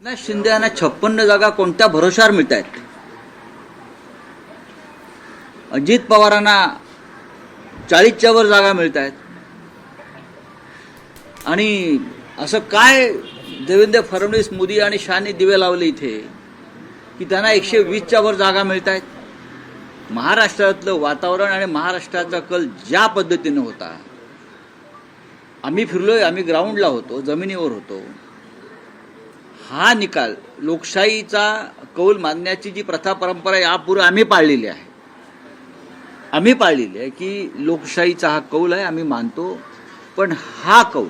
एकनाथ शिंदे यांना 56 जागा कोणत्या भरोशावर मिळत आहेत? अजित पवारांना 40च्या वर जागा मिळत आहेत. आणि असं काय देवेंद्र फडणवीस, मोदी आणि शहानी दिवे लावले इथे की त्यांना 120च्या वर जागा मिळत आहेत. महाराष्ट्रातलं वातावरण आणि महाराष्ट्राचा कल ज्या पद्धतीने होता, आम्ही फिरलोय, आम्ही ग्राउंडला होतो, जमिनीवर होतो. हा निकाल लोकशाहीचा कौल मानण्याची जी प्रथा परंपरा यापूर्वी आम्ही पाळलेली आहे. आम्ही पाळलेली आहे की लोकशाहीचा हा कौल आहे, आम्ही मानतो. पण हा कौल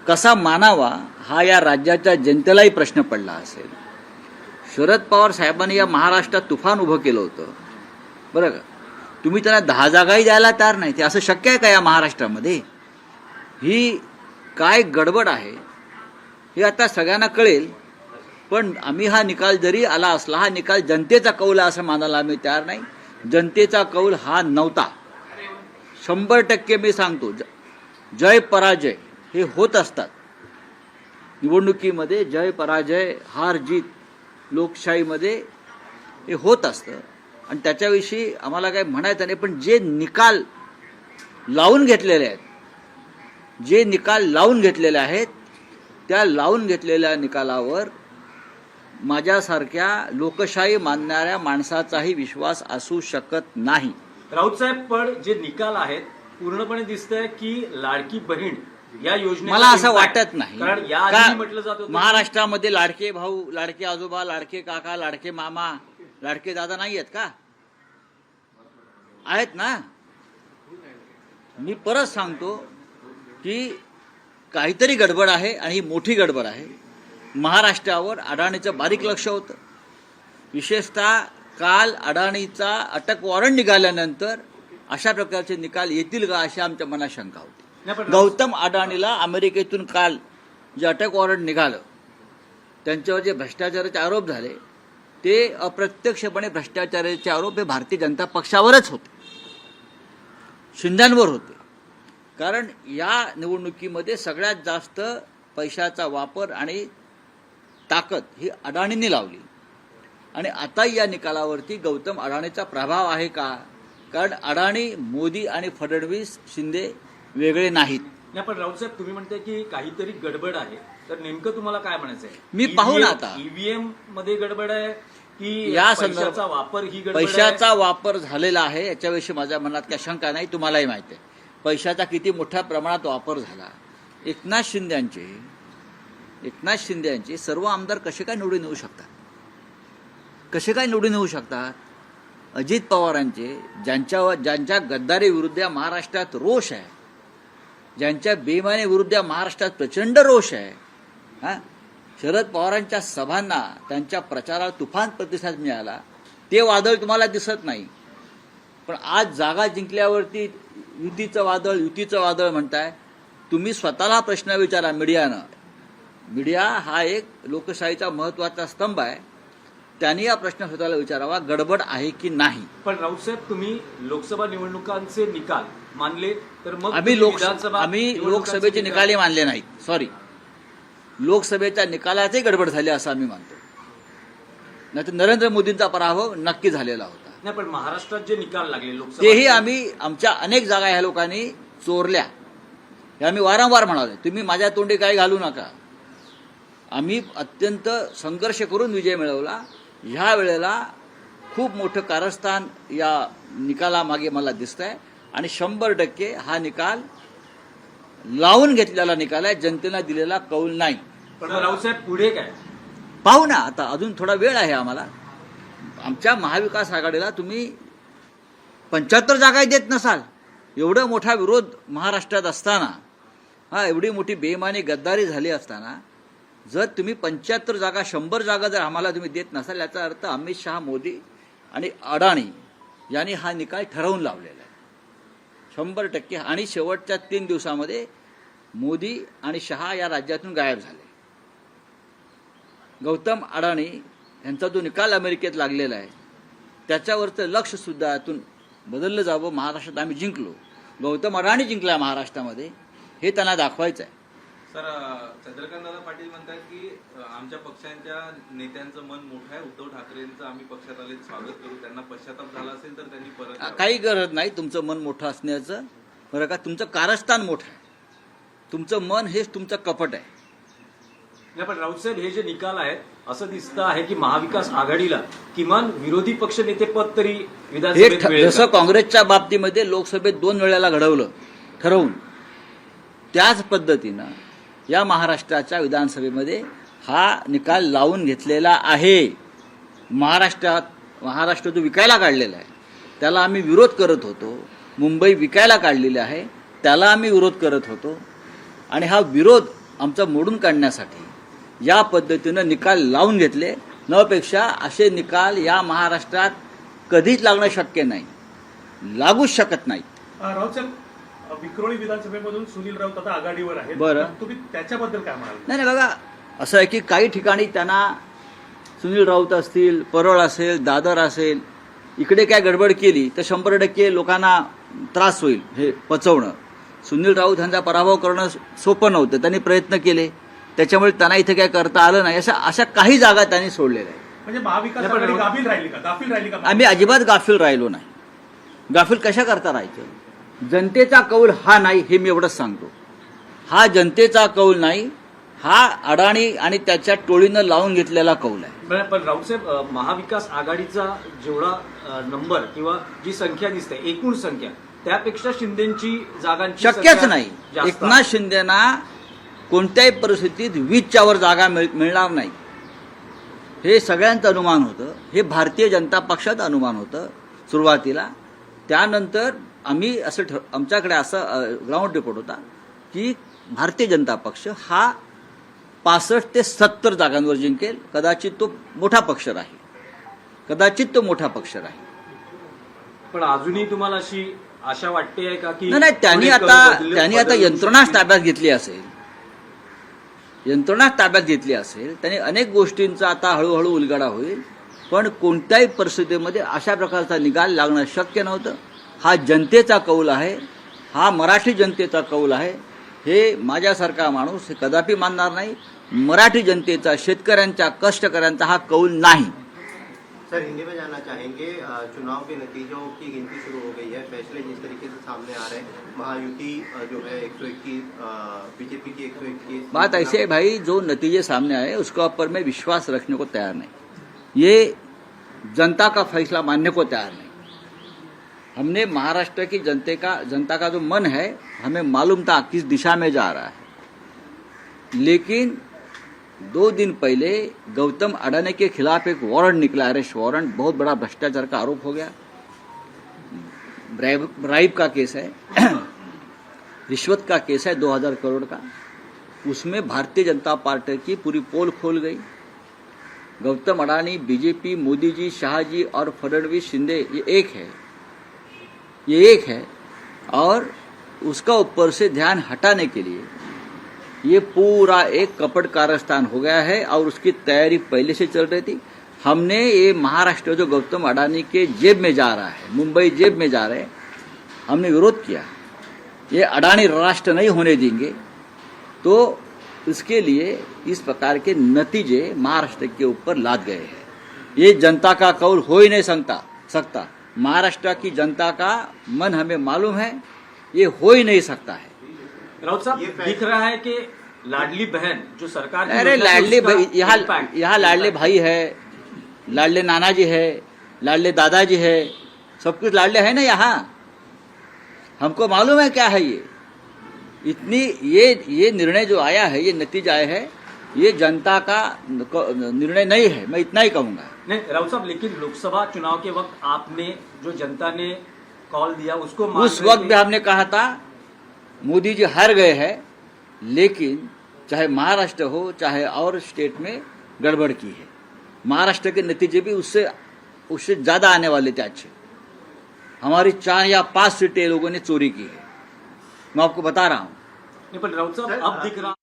कसा मानावा हा या राज्याच्या जनतेलाही प्रश्न पडला असेल. शरद पवार साहेबांनी या महाराष्ट्रात तुफान उभं केलं होतं, बरं का. तुम्ही त्यांना 10 जागाही द्यायला तयार नाही. ते असं शक्य आहे का या महाराष्ट्रामध्ये? ही काय गडबड आहे हे आता सगळ्यांना कळेल. पण आम्ही हा निकाल जरी आला असला, हा निकाल जनतेचा कौल आहे असं मानायला आम्ही तयार नाही. जनतेचा कौल हा नव्हता. 100% मी सांगतो, जय पराजय हे होत असतात निवडणुकीमध्ये. जय पराजय, हार जीत लोकशाहीमध्ये हे होत असतं आणि त्याच्याविषयी आम्हाला काही म्हणायचं नाही. पण जे निकाल लावून घेतलेले आहेत, जे निकाल लावून घेतलेले आहेत, त्या लावून घेतलेल्या निकालावर माझ्यासारख्या लोकशाही मानणाऱ्या माणसाचाही विश्वास असू शकत नाही. राऊत साहेब, पण जे निकाल आहेत पूर्णपणे दिसतंय की लाडकी बहीण या योजने मला असं वाटत नाही. कारण याआधी म्हटलं जात होतं महाराष्ट्रामध्ये लाडके भाऊ, लाडके आजोबा, लाडके काका, लाडके मामा, लाडके दादा नाही आहेत का? आहेत ना. मी परत सांगतो की काहीतरी गडबड आहे आणि ही मोठी गडबड आहे. महाराष्ट्रावर अडाणीचं बारीक लक्ष होतं. विशेषतः काल अडाणीचा अटक वॉरंट निघाल्यानंतर अशा प्रकारचे निकाल येतील का अशी आमच्या मनात शंका होती. गौतम अडाणीला अमेरिकेतून काल जे अटक वॉरंट निघालं, त्यांच्यावर जे भ्रष्टाचाराचे आरोप झाले, ते अप्रत्यक्षपणे भ्रष्टाचाराचे आरोप हे भारतीय जनता पक्षावरच होते, शिंद्यांवर होते. कारण या निवडणुकीमध्ये सगळ्यात जास्त पैशाचा वापर आणि ताकद ही अडाणींनी लावली. आणि आता या निकालावरती गौतम अडाणीचा प्रभाव आहे का? कारण अडाणी, मोदी आणि फडणवीस, शिंदे वेगळे नाहीत. नाही, पण राऊत साहेब तुम्ही म्हणताय की काहीतरी गडबड आहे, तर नेमकं तुम्हाला काय म्हणायचं आहे? मी पाहू ना आता ईव्हीएम मध्ये गडबड आहे की या पैशाचा वापर ही गडबड पैशाचा वापर झालेला आहे याच्याविषयी माझ्या मनात काही शंका नाही. तुम्हालाही माहिती आहे पैशाचा किती मोठ्या प्रमाणात वापर झाला. एकनाथ शिंदेचे सर्व आमदार कसे काय निवडून येऊ शकतात? कसे काय निवडून येऊ शकतात? अजित पवारांचे, ज्यांच्या गद्दारी विरुद्ध या महाराष्ट्रात रोष आहे, ज्यांच्या बेईमानी विरुद्ध या महाराष्ट्रात प्रचंड रोष आहे, शरद पवारांच्या सभांना, त्यांच्या प्रचाराला तुफान प्रतिसाद मिळाला, ते वादळ तुम्हाला दिसत नाही. पण आज जागा जिंकल्यावरती युतीचं वादळ म्हणताय. तुम्ही स्वतःला प्रश्न विचारा मीडियानं. मीडिया हा एक लोकशाहीचा महत्त्वाचा स्तंभ आहे. त्यांनी हा प्रश्न स्वतःला विचारावा, गडबड आहे की नाही. पण राऊत साहेब, तुम्ही लोकसभा निवडणुकांचे निकाल मानले तर मग आम्ही लोकसभेचे निकालही मानले नाहीत. सॉरी, लोकसभेच्या निकालातही गडबड झाली असं आम्ही मानतो. नाहीतर नरेंद्र मोदींचा पराभव नक्की झालेला होता. नाही, पण महाराष्ट्रात जे निकाल लागले लोकसभा, तेही आमच्या अनेक जागा ह्या लोकांनी चोरल्या. हे आम्ही वारंवार म्हणालो. तुम्ही माझ्या तोंडी काही घालू नका. आम्ही अत्यंत संघर्ष करून विजय मिळवला. ह्या वेळेला खूप मोठं कारस्थान या निकालामागे मला दिसतंय आणि 100% हा निकाल लावून घेतलेला निकाल आहे, जनतेला दिलेला कौल नाही. पण राऊत साहेब, पुढे काय पाहू ना. आता अजून थोडा वेळ आहे आम्हाला. आमच्या महाविकास आघाडीला तुम्ही 75 जागाही देत नसाल, एवढा मोठा विरोध महाराष्ट्रात असताना, एवढी मोठी बेईमानी गद्दारी झाली असताना, जर तुम्ही 75 जागा, 100 जागा जर आम्हाला तुम्ही देत नसाल, याचा अर्थ अमित शहा, मोदी आणि अडाणी यांनी हा निकाल ठरवून लावलेला आहे 100%. आणि शेवटच्या 3 दिवसामध्ये मोदी आणि शहा या राज्यातून गायब झाले. गौतम अडाणी यांचा जो निकाल अमेरिकेत लागलेला आहे त्याच्यावरचं लक्ष सुद्धा यातून बदललं जावं. महाराष्ट्रात आम्ही जिंकलो, गौतम अडाणी जिंकला महाराष्ट्रामध्ये, हे त्यांना दाखवायचं आहे. तर चंद्रकांतदादा पाटील म्हणतात की आमच्या पक्षांच्या नेत्यांचं मन मोठं आहे, उद्धव ठाकरेंचं आम्ही पक्षात आले स्वागत करू, त्यांना पश्चाताप झाला असेल तर त्यांनी परत यावं. काही गरज नाही तुमचं मन मोठं असण्याचं, बरं का. तुमचं कारस्थान मोठं आहे, तुमचं मन हेच तुमचं कपट आहे. नाही, पण राऊत साहेब हे जे निकाल आहेत असं दिसतं आहे की महाविकास आघाडीला किमान विरोधी पक्ष नेतेपद तरी विधानसभेत मिळेल जसं का? काँग्रेसच्या बाबतीमध्ये लोकसभेत 2 वेळेला घडवलं ठरवून, त्याच पद्धतीनं या महाराष्ट्राच्या विधानसभेमध्ये हा निकाल लावून घेतलेला आहे. महाराष्ट्र जो विकायला काढलेला आहे त्याला आम्ही विरोध करत होतो. मुंबई विकायला काढलेली आहे त्याला आम्ही विरोध करत होतो. आणि हा विरोध आमचा मोडून काढण्यासाठी या पद्धतीनं निकाल लावून घेतले. नपेक्षा असे निकाल या महाराष्ट्रात कधीच लागणं शक्य नाही, लागूच शकत नाही. राऊत साहेब, विक्रोळी विधानसभेमधून सुनील राऊत आता आघाडीवर आहेत. बरं. तुम्ही त्याच्याबद्दल काय म्हणाल? नाही बघा, असं आहे की काही ठिकाणी त्यांना सुनील राऊत असतील, परळ असेल, दादर असेल, इकडे काय गडबड केली तर 100% लोकांना त्रास होईल हे पचवणं. सुनील राऊत यांचा पराभव करणं सोपं नव्हतं, त्यांनी प्रयत्न केले, त्याच्यामुळे त्यांना इथे काय करता आलं नाही. अशा काही जागा त्यांनी सोडलेल्या आहेत. म्हणजे महाविकास आघाडी गाफील राहिली का? आम्ही अजिबात गाफील राहिलो नाही. गाफील कशा करता राहायचं? जनतेचा कौल हा नाही हे मी एवढंच सांगतो. हा जनतेचा कौल नाही, हा अडाणी आणि त्याच्या टोळीनं लावून घेतलेला कौल आहे. पण राऊत साहेब, महाविकास आघाडीचा जेवढा नंबर किंवा जी संख्या दिसते एकूण संख्या त्यापेक्षा शिंदेची जागांची शक्यच संख्या नाही. जास्त एकनाथ शिंदेना कोणत्याही परिस्थितीत 20च्या वर जागा मिळणार नाही हे सगळ्यांचं अनुमान होतं. हे भारतीय जनता पक्षाचं अनुमान होतं सुरुवातीला. त्यानंतर आम्ही आमच्याकडे असं ग्राउंड रिपोर्ट होता की भारतीय जनता पक्ष हा 65 ते 70 जागांवर जिंकेल. कदाचित तो मोठा पक्ष राहील. पण अजूनही तुम्हाला अशी आशा वाटते का की नाही, त्यांनी आता यंत्रणाच ताब्यात घेतली असेल. त्यांनी अनेक गोष्टींचा आता हळूहळू उलगडा होईल. पण कोणत्याही परिस्थितीमध्ये अशा प्रकारचा निकाल लागणं शक्य नव्हतं. हा जनतेचा कौल आहे, हा मराठी जनतेचा कौल आहे. हे माझ्यासारखा माणूस हे कदापि मानणार नाही. मराठी जनतेचा, शेतकऱ्यांचा, कष्टकऱ्यांचा हा कौल नाही. सर, हिंदी में जानना चाहेंगे, चुनाव के नतीजों की गिनती शुरू हो गई है, फैसले जिस तरीके से सामने आ रहे हैं, महायुति जो है 121, बीजेपी की 121। बात ऐसे है भाई, जो नतीजे सामने आए उसके ऊपर मैं विश्वास रखने को तैयार नहीं. ये जनता का फैसला मानने को तैयार नहीं. हमने महाराष्ट्र की जनता का जो मन है, हमें मालूम था किस दिशा में जा रहा है. लेकिन 2 दिन पहले गौतम अडानी के खिलाफ एक वारंट निकला, अरेस्ट वारंट. बहुत बड़ा भ्रष्टाचार का आरोप हो गया. ब्राइब का केस है, रिश्वत का केस है 2000 करोड़ का. उसमें भारतीय जनता पार्टी की पूरी पोल खोल गई. गौतम अडानी, बीजेपी, मोदी जी, शाह जी और फडणवीस, शिंदे ये एक है. और उसका ऊपर से ध्यान हटाने के लिए ये पूरा एक कपट कारस्थान हो गया है. और उसकी तैयारी पहले से चल रही थी. हमने ये महाराष्ट्र जो गौतम अडानी के जेब में जा रहा है, मुंबई जेब में जा रहे हैं, हमने विरोध किया. ये अडानी राष्ट्र नहीं होने देंगे. तो इसके लिए इस प्रकार के नतीजे महाराष्ट्र के ऊपर लाद गए हैं. ये जनता का कौल हो ही नहीं सकता. महाराष्ट्र की जनता का मन हमें मालूम है, ये हो ही नहीं सकता है. राउत साहब, दिख रहा है कि लाडली बहन जो सरकार की अरे योजना है, लाडले उसका भाई, impact- यहाँ लाडले भाई है, लाडले नाना जी है, लाडले दादाजी है, सब कुछ लाडले है ना यहाँ. हमको मालूम है क्या है ये. ये निर्णय जो आया है, ये नतीजा आया है, ये जनता का निर्णय नहीं है, मैं इतना ही कहूंगा. नहीं राउत साहब, लेकिन लोकसभा चुनाव के वक्त आपने जो जनता ने कॉल दिया उसको उस वक्त भी हमने कहा था मोदी जी हार गए हैं, लेकिन चाहे महाराष्ट्र हो चाहे और स्टेट में गड़बड़ की है. महाराष्ट्र के नतीजे भी उससे ज्यादा आने वाले थे अच्छे. हमारी 4 या 5 सीटें लोगों ने चोरी की है, मैं आपको बता रहा हूं. नहीं, पण राउत साहब अब दिख रहा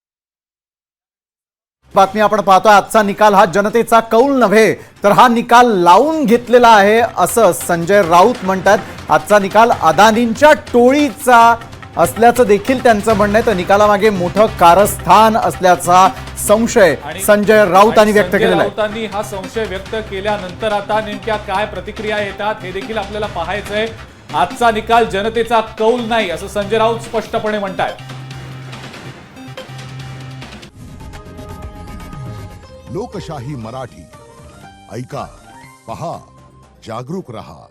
बातमी आपण पाहतोय. आजचा निकाल हा जनतेचा कौल नव्हे तर हा निकाल लावून घेतलेला आहे असं संजय राऊत म्हणतात. आजचा निकाल अदानींच्या टोळीचा असल्याचं देखील त्यांचं म्हणणं आहे. तर निकालामागे मोठं कारस्थान असल्याचा संशय संजय राऊत यांनी व्यक्त केलेला आहे. राऊतांनी हा संशय व्यक्त केल्यानंतर आता नेमक्या काय प्रतिक्रिया येतात हे देखील आपल्याला पाहायचंय. आजचा निकाल जनतेचा कौल नाही असं संजय राऊत स्पष्टपणे म्हणतायत. लोकशाही मराठी ऐका, पहा, जागरूक रहा.